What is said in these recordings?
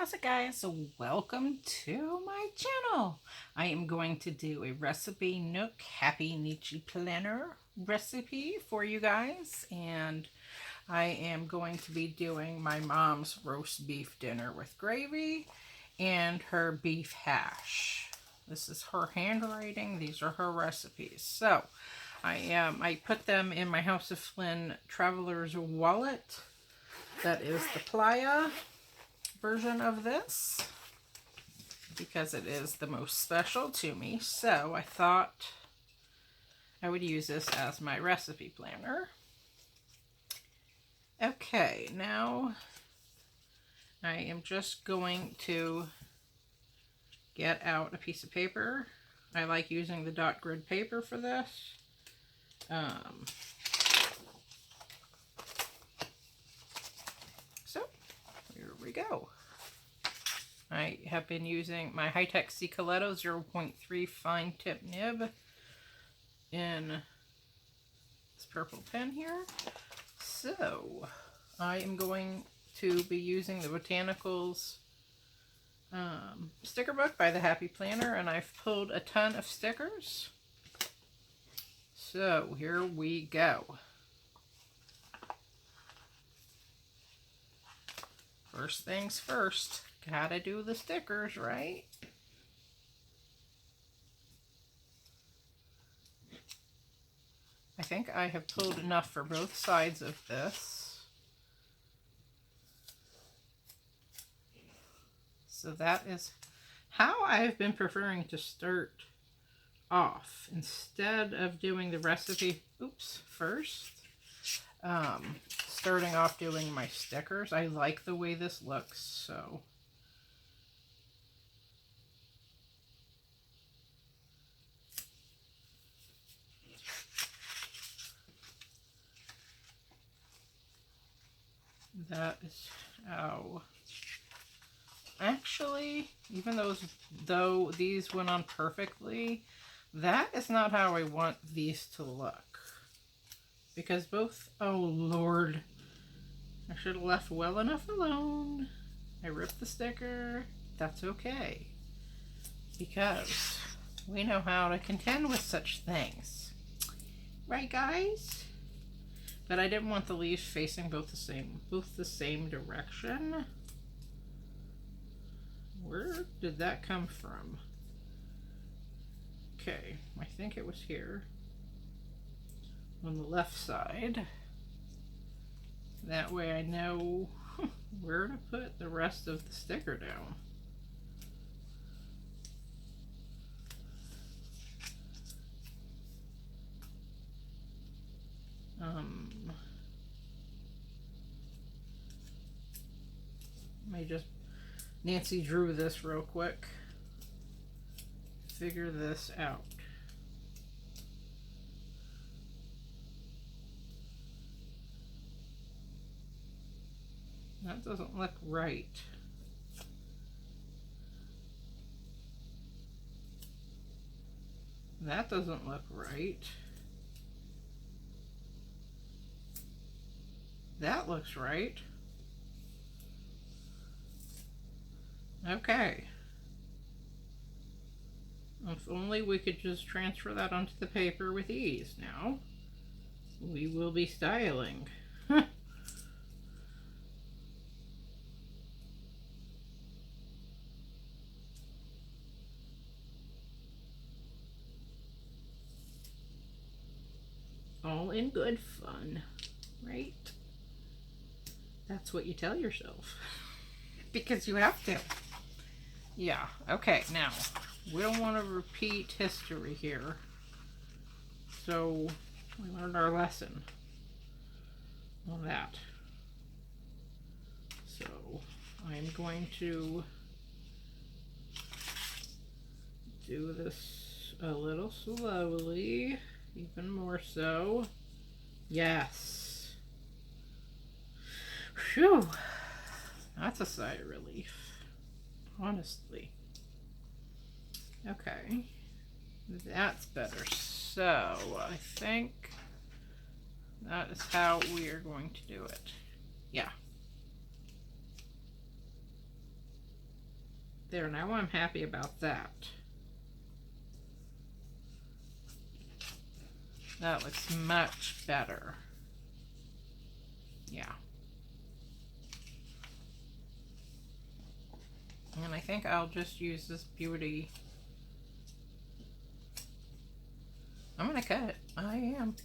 How's it, guys? So welcome to my channel. I am going to do a recipe Nook Happynici planner recipe for you guys, and I am going to be doing my mom's roast beef dinner with gravy and her beef hash. This is her handwriting. These are her recipes. So I put them in my House of Flynn Traveler's Wallet. That is the Playa version of this because it is the most special to me. So I thought I would use this as my recipe planner. Okay, now I am just going to get out a piece of paper. I like using the dot grid paper for this. So here we go. I have been using my High-Tech Cicoletto 0.3 fine tip nib in this purple pen here. So I am going to be using the Botanical's sticker book by the Happy Planner, and I've pulled a ton of stickers. So here we go. First things first, gotta do the stickers, right? I think I have pulled enough for both sides of this. So that is how I've been preferring to start off. Instead of doing the recipe, first. Starting off doing my stickers. I like the way this looks, so that is how. Actually, even though these went on perfectly, that is not how I want these to look. Because both, oh Lord, I should have left well enough alone. I ripped the sticker. That's okay. Because we know how to contend with such things. Right, guys? But I didn't want the leaves facing both the same direction. Where did that come from? Okay, I think it was here. On the left side. That way I know where to put the rest of the sticker down. Let me just Nancy drew this real quick. Figure this out. That doesn't look right. That doesn't look right. That looks right. Okay. If only we could just transfer that onto the paper with ease now. We will be styling. All in good fun, right? That's what you tell yourself. Because you have to. Yeah, okay, now, we don't want to repeat history here. So, we learned our lesson on that. So, I'm going to do this a little slowly, even more so. Yes. Phew. That's a sigh of relief. Honestly. Okay. That's better. So, I think that is how we are going to do it. Yeah. There, now I'm happy about that. That looks much better. Yeah. And I think I'll just use this beauty. I'm gonna cut it. I am.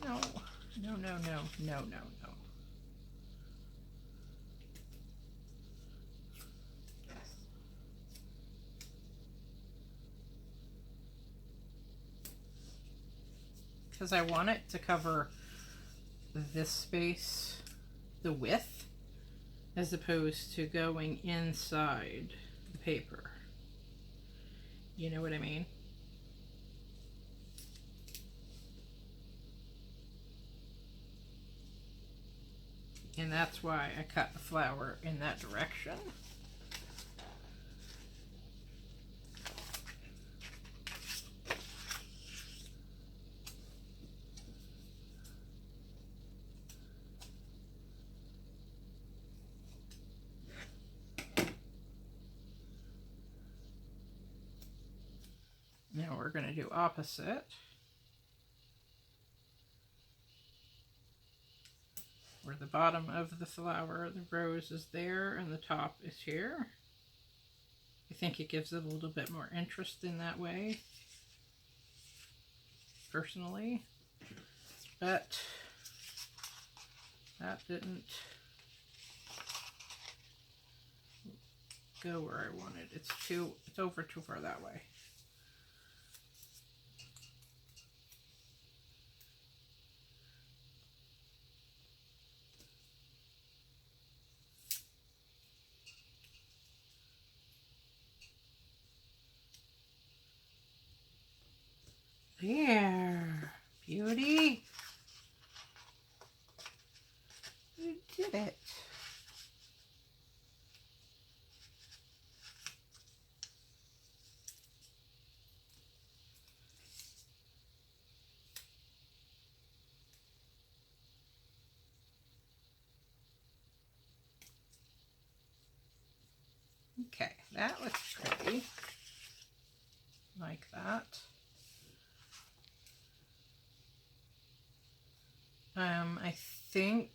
No, no, no, no, no, no, no. Because I want it to cover this space, the width, as opposed to going inside the paper. You know what I mean? And that's why I cut the flower in that direction. Now we're going to do opposite. Where the bottom of the flower, the rose is there and the top is here. I think it gives it a little bit more interest in that way, personally. But that didn't go where I wanted. It's over too far that way. There, beauty. You did it. Okay, that looks pretty. Like that. I think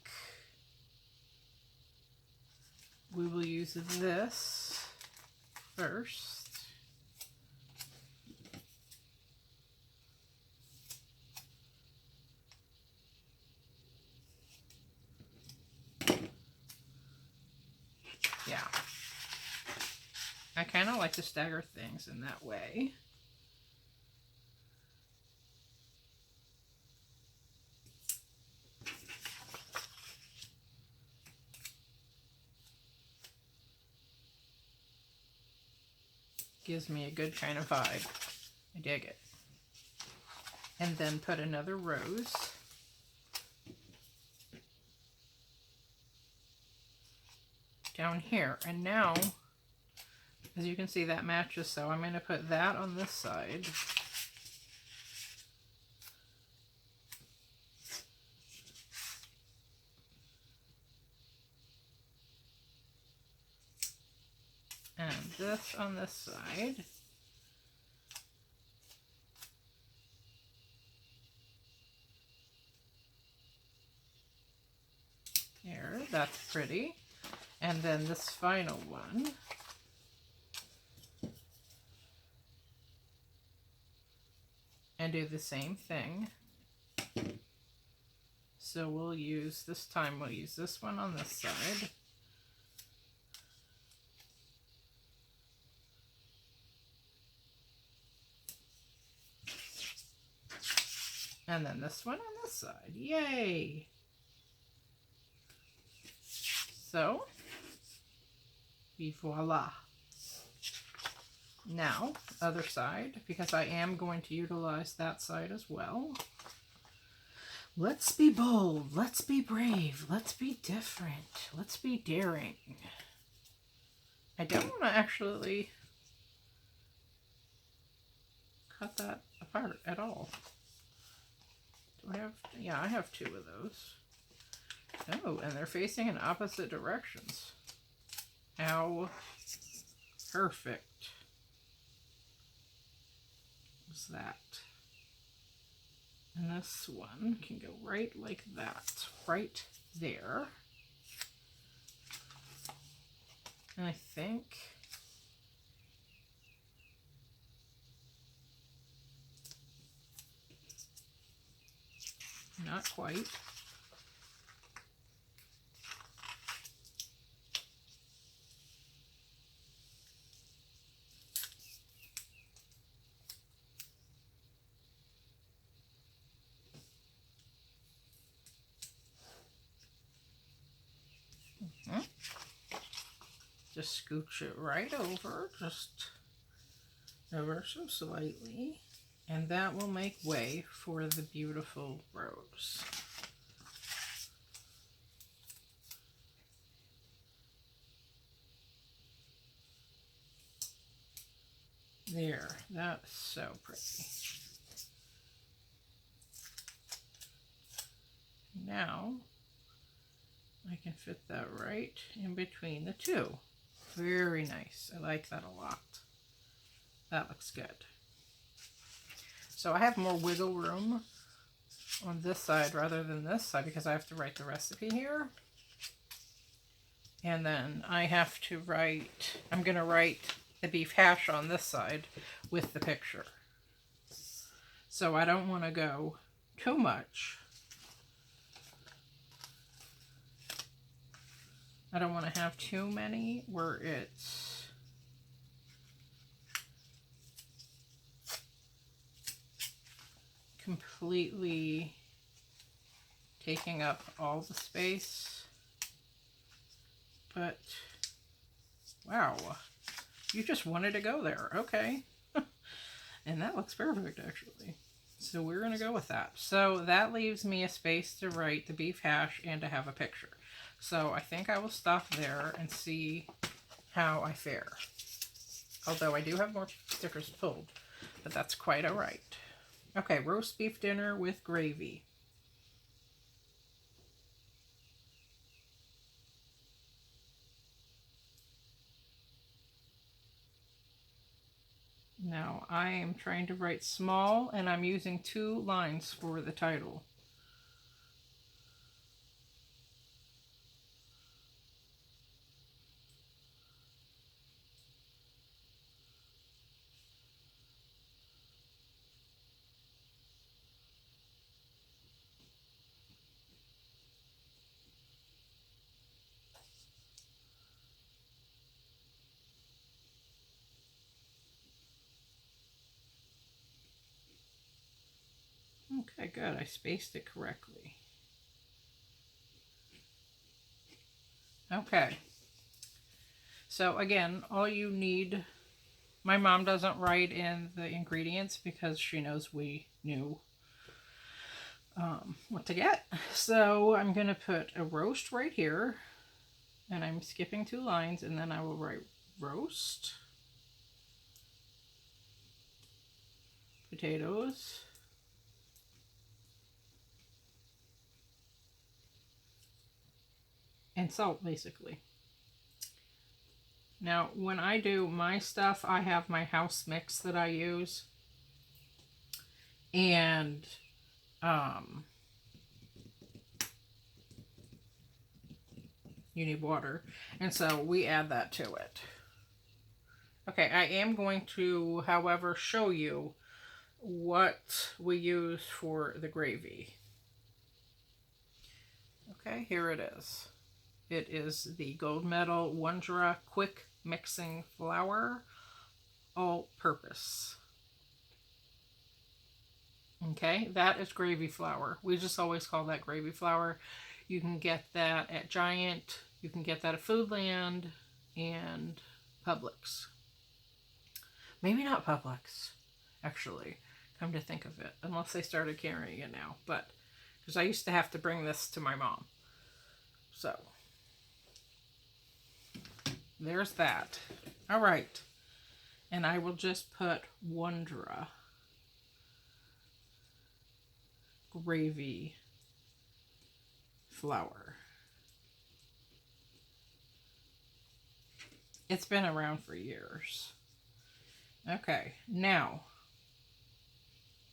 we will use this first. Yeah. I kind of like to stagger things in that way. Gives me a good kind of vibe. I dig it. And then put another rose. Down here. And now, as you can see, that matches, so I'm going to put that on this side. And this on this side. There, that's pretty. And then this final one. And do the same thing. So we'll use, this time we'll use this one on this side. And then this one on this side. Yay! So, voila. Now, other side, because I am going to utilize that side as well. Let's be bold. Let's be brave. Let's be different. Let's be daring. I don't want to actually cut that apart at all. Do I have? Yeah, I have 2 of those. Oh, and they're facing in opposite directions. How perfect was that? And this one can go right like that, right there. And I think not quite. Just scooch it right over, just ever so slightly, and that will make way for the beautiful rose. There, that's so pretty. Now, I can fit that right in between the 2. Very nice. I like that a lot. That looks good. So I have more wiggle room on this side rather than this side because I have to write the recipe here. And then I have to write, I'm going to write the beef hash on this side with the picture. So I don't want to go too much. I don't want to have too many where it's completely taking up all the space. But, wow, you just wanted to go there. Okay. And that looks perfect, actually. So we're going to go with that. So that leaves me a space to write the beef hash and to have a picture. So I think I will stop there and see how I fare. Although I do have more stickers pulled, but that's quite all right. Okay, roast beef dinner with gravy. Now I am trying to write small and I'm using 2 lines for the title. Okay, good. I spaced it correctly. Okay. So again, all you need, my mom doesn't write in the ingredients because she knows we knew what to get. So I'm going to put a roast right here, and I'm skipping 2 lines, and then I will write roast, potatoes, and salt, basically. Now, when I do my stuff, I have my house mix that I use. And, you need water. And so we add that to it. Okay, I am going to, however, show you what we use for the gravy. Okay, here it is. It is the Gold Medal Wondra Quick Mixing Flour, all-purpose. Okay, that is gravy flour. We just always call that gravy flour. You can get that at Giant, you can get that at Foodland, and Publix. Maybe not Publix, actually, come to think of it, unless they started carrying it now. But because I used to have to bring this to my mom. So there's that. All right. And I will just put Wondra gravy flour. It's been around for years. Okay, now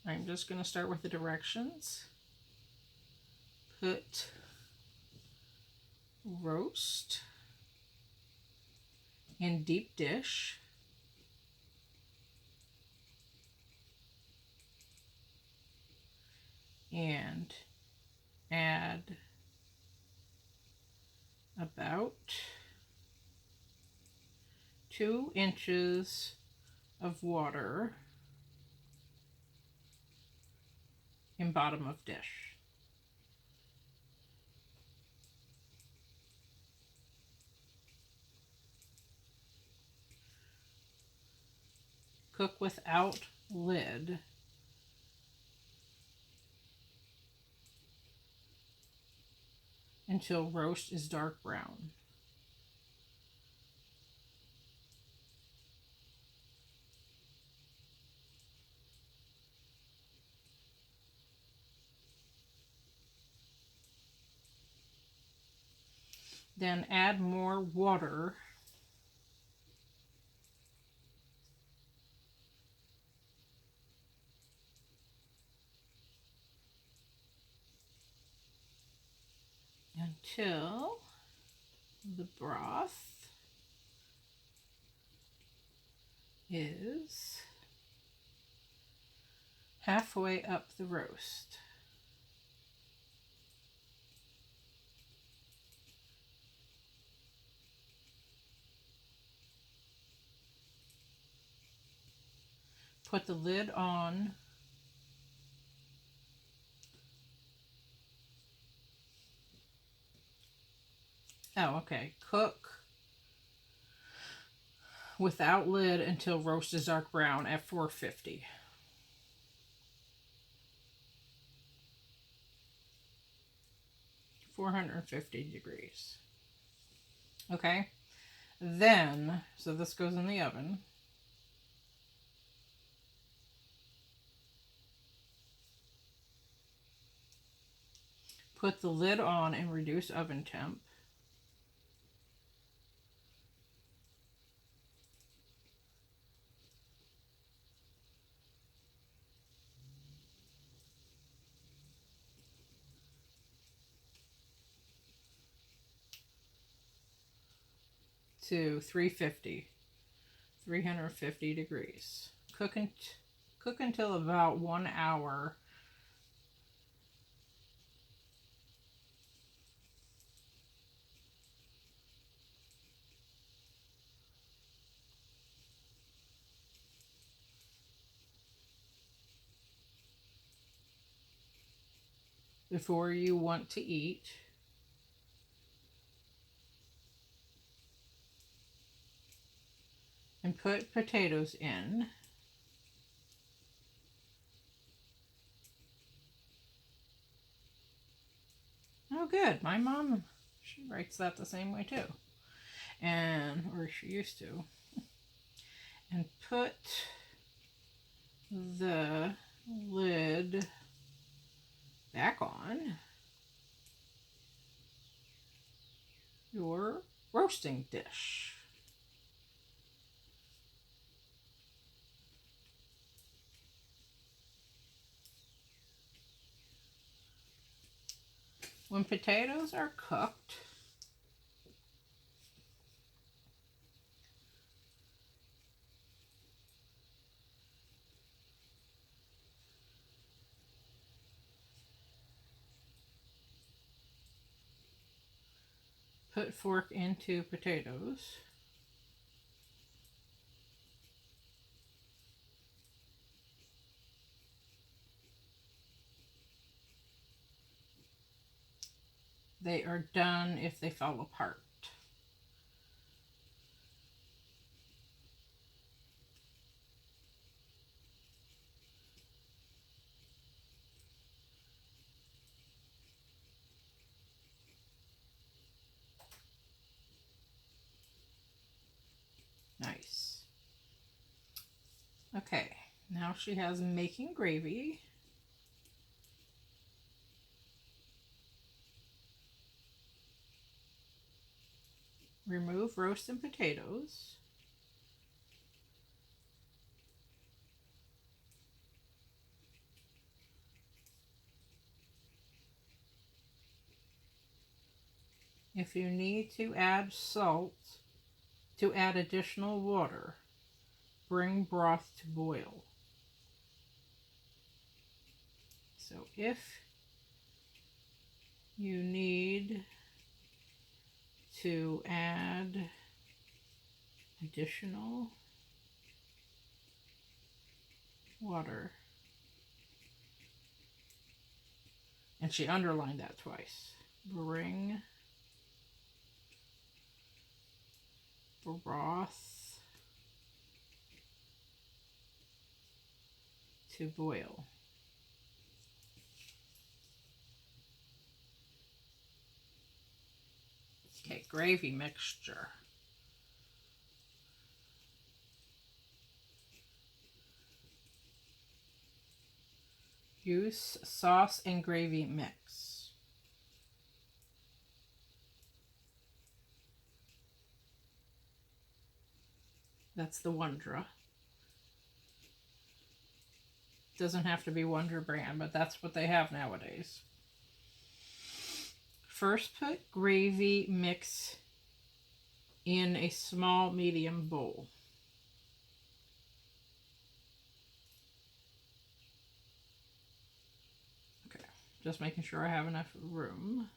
I'm just going to start with the directions. Put roast in deep dish. And add about 2 inches of water in bottom of dish. Cook without lid until roast is dark brown. Then add more water until the broth is halfway up the roast. Put the lid on. Oh, okay. Cook without lid until roast is dark brown at 450. (450 degrees). Okay. Then, so this goes in the oven. Put the lid on and reduce oven temp. To 350 degrees. Cook until about 1 hour. Before you want to eat. And put potatoes in. Oh, good. My mom, she writes that the same way too. Or she used to. And put the lid back on your roasting dish. When potatoes are cooked, put fork into potatoes. They are done if they fall apart. now she has making gravy. Remove roasted potatoes. If you need to add salt, to add additional water, bring broth to boil. So if you need to add additional water, and she underlined that twice, bring broth to boil. Okay, gravy mixture. Use sauce and gravy mix. That's the Wondra. Doesn't have to be Wonder brand, but that's what they have nowadays. First, put gravy mix in a small medium bowl. Okay, just making sure I have enough room.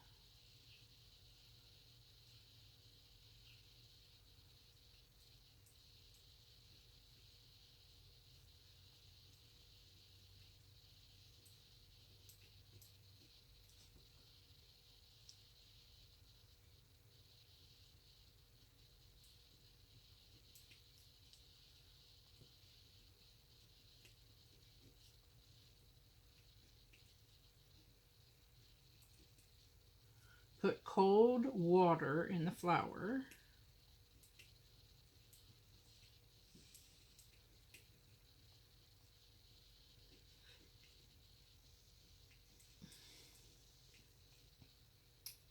Put cold water in the flour.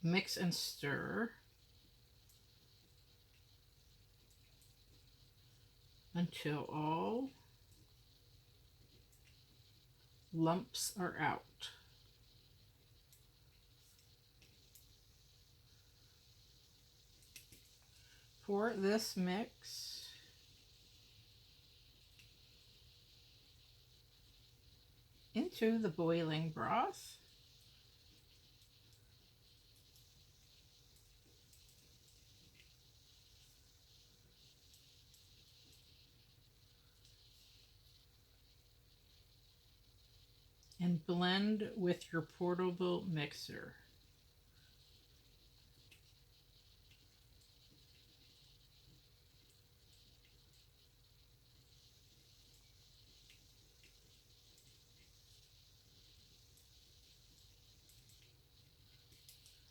Mix and stir until all lumps are out. Pour this mix into the boiling broth. And blend with your portable mixer.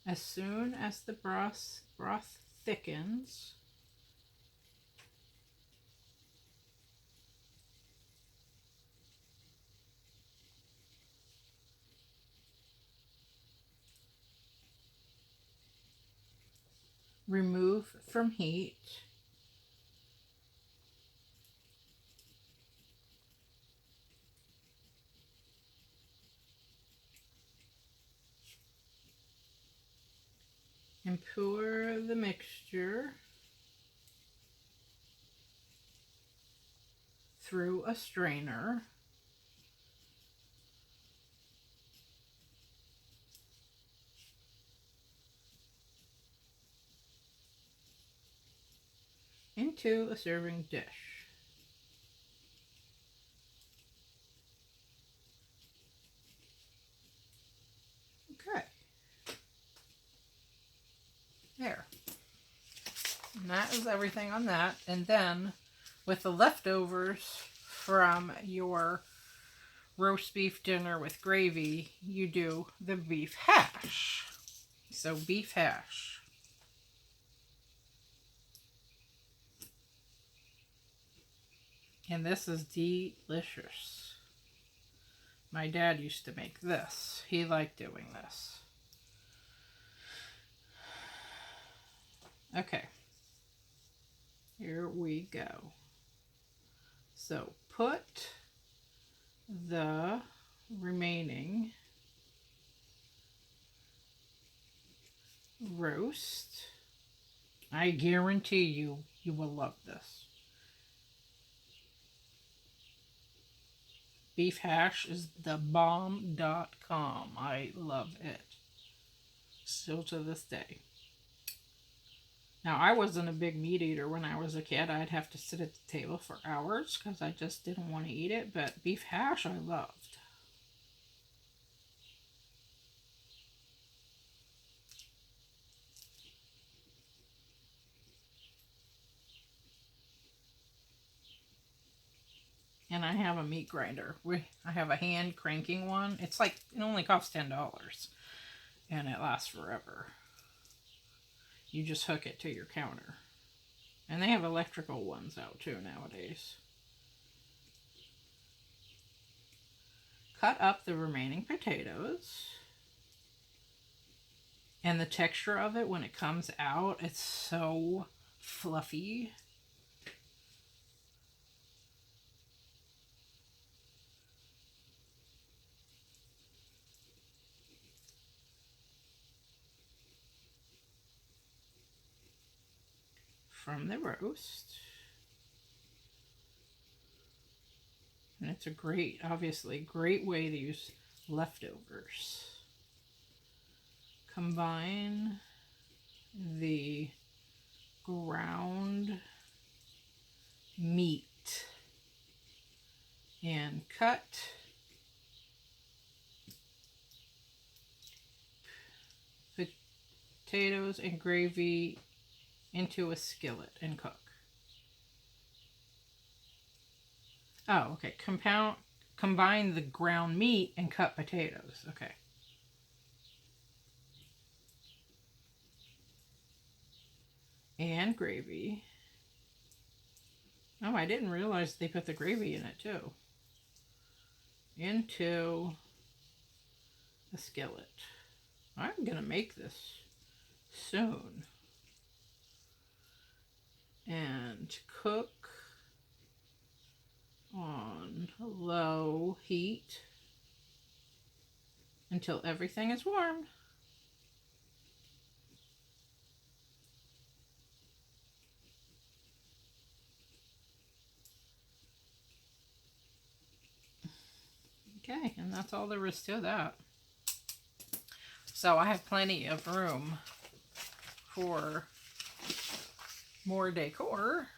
As soon as the broth thickens, remove from heat. And pour the mixture through a strainer. Into a serving dish. Okay. There. And that is everything on that. And then with the leftovers from your roast beef dinner with gravy, you do the beef hash. So beef hash. And this is delicious. My dad used to make this. He liked doing this. Okay. Here we go. So put the remaining roast. I guarantee you will love this. Beef hash is the bomb.com. I love it. Still to this day. Now, I wasn't a big meat eater when I was a kid. I'd have to sit at the table for hours because I just didn't want to eat it. But beef hash I loved. And I have a meat grinder. I have a hand cranking one. It's like, it only costs $10. And it lasts forever. You just hook it to your counter. And they have electrical ones out too nowadays. Cut up the remaining potatoes. And the texture of it when it comes out, it's so fluffy. From the roast. And it's a great, obviously, great way to use leftovers. Combine the ground meat and cut potatoes and gravy into a skillet and cook. Oh, okay. Combine the ground meat and cut potatoes. Okay. And gravy. Oh, I didn't realize they put the gravy in it too. Into a skillet. I'm going to make this soon. And cook on low heat until everything is warm. Okay, and that's all there is to that. So I have plenty of room for more decor.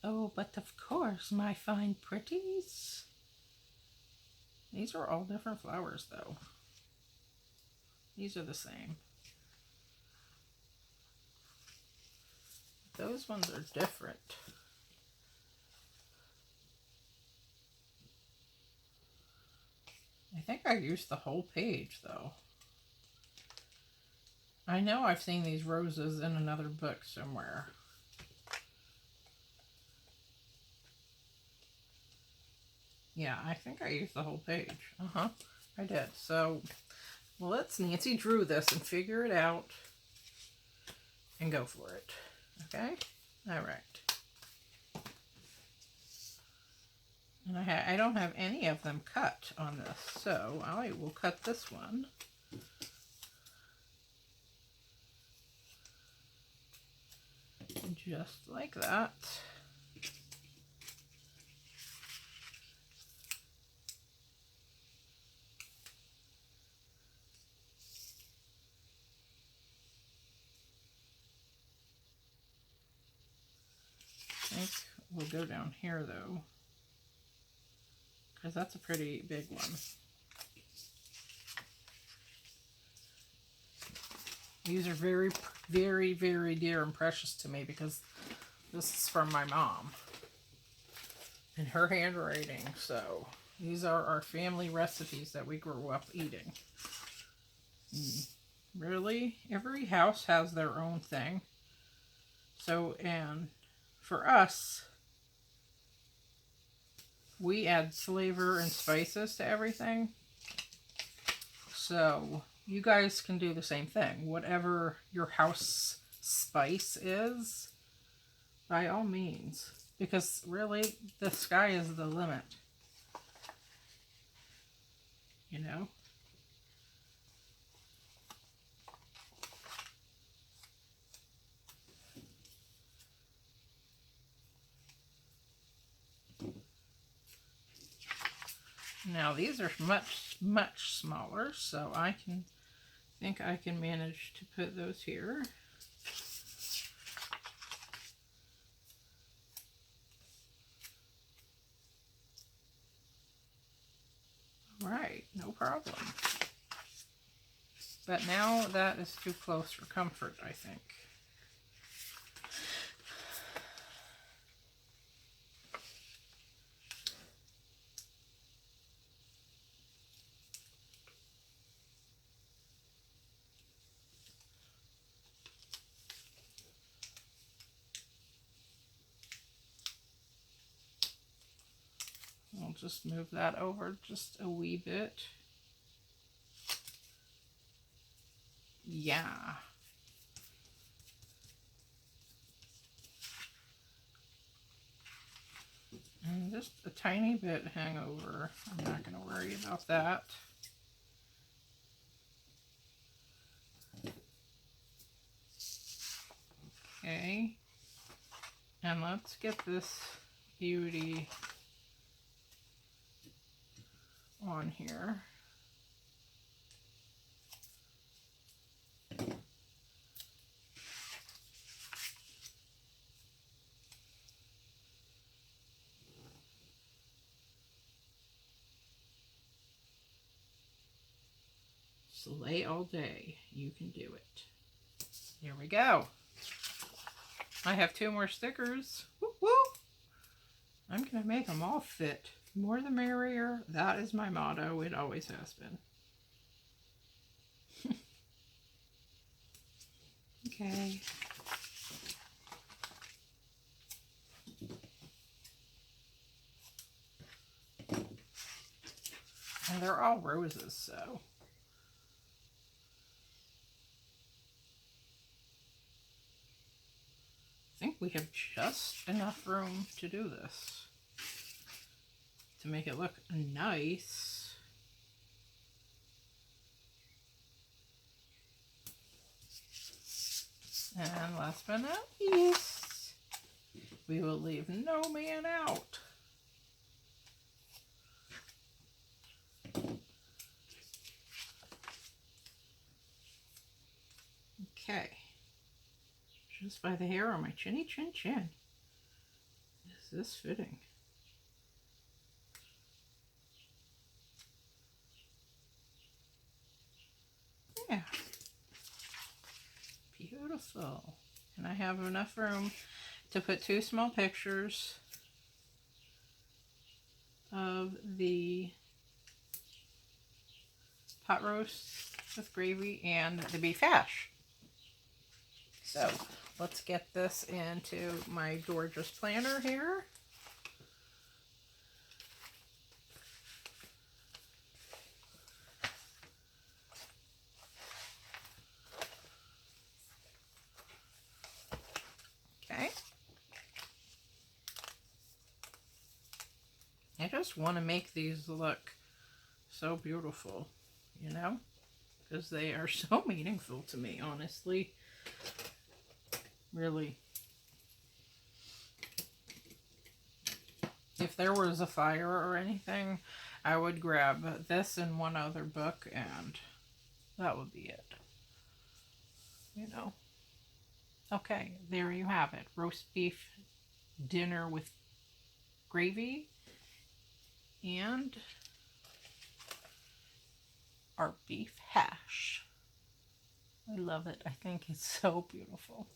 Oh, but of course, my fine pretties. These are all different flowers, though. These are the same. Those ones are different. I think I used the whole page, though. I know I've seen these roses in another book somewhere. Yeah, I think I used the whole page. I did. So, let's Nancy Drew this and figure it out and go for it. Okay? All right. And I don't have any of them cut on this, so I will cut this one. Just like that. I think we'll go down here though, because that's a pretty big one. These are very, very, very dear and precious to me because this is from my mom in her handwriting. So these are our family recipes that we grew up eating. Really, every house has their own thing. So, and for us, we add flavor and spices to everything. So you guys can do the same thing. Whatever your house spice is, by all means. Because really, the sky is the limit. You know? Now these are much smaller, so I think I can manage to put those here. Right, no problem. But now that is too close for comfort, I think. I'll just move that over just a wee bit. Yeah. And just a tiny bit hangover. I'm not going to worry about that. Okay. And let's get this beauty on here. Slay all day. You can do it. There we go. I have 2 more stickers. Woo woo! I'm going to make them all fit. More the merrier. That is my motto. It always has been. Okay. And they're all roses, so. I think we have just enough room to do this. To make it look nice. And last but not least, we will leave no man out. Okay. Just by the hair on my chinny chin chin. Is this fitting? Yeah. Beautiful. And I have enough room to put 2 small pictures of the pot roast with gravy and the beef hash. So let's get this into my gorgeous planner here. Okay. I just want to make these look so beautiful, you know, because they are so meaningful to me, honestly. Really. If there was a fire or anything, I would grab this and one other book and that would be it. You know. Okay, there you have it. Roast beef dinner with gravy and our beef hash. I love it. I think it's so beautiful.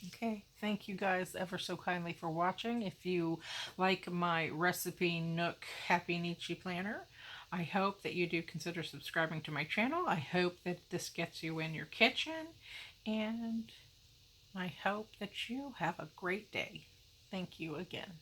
Okay, thank you guys ever so kindly for watching. If you like my recipe Nook Happynici planner, I hope that you do consider subscribing to my channel. I hope that this gets you in your kitchen, and I hope that you have a great day. Thank you again.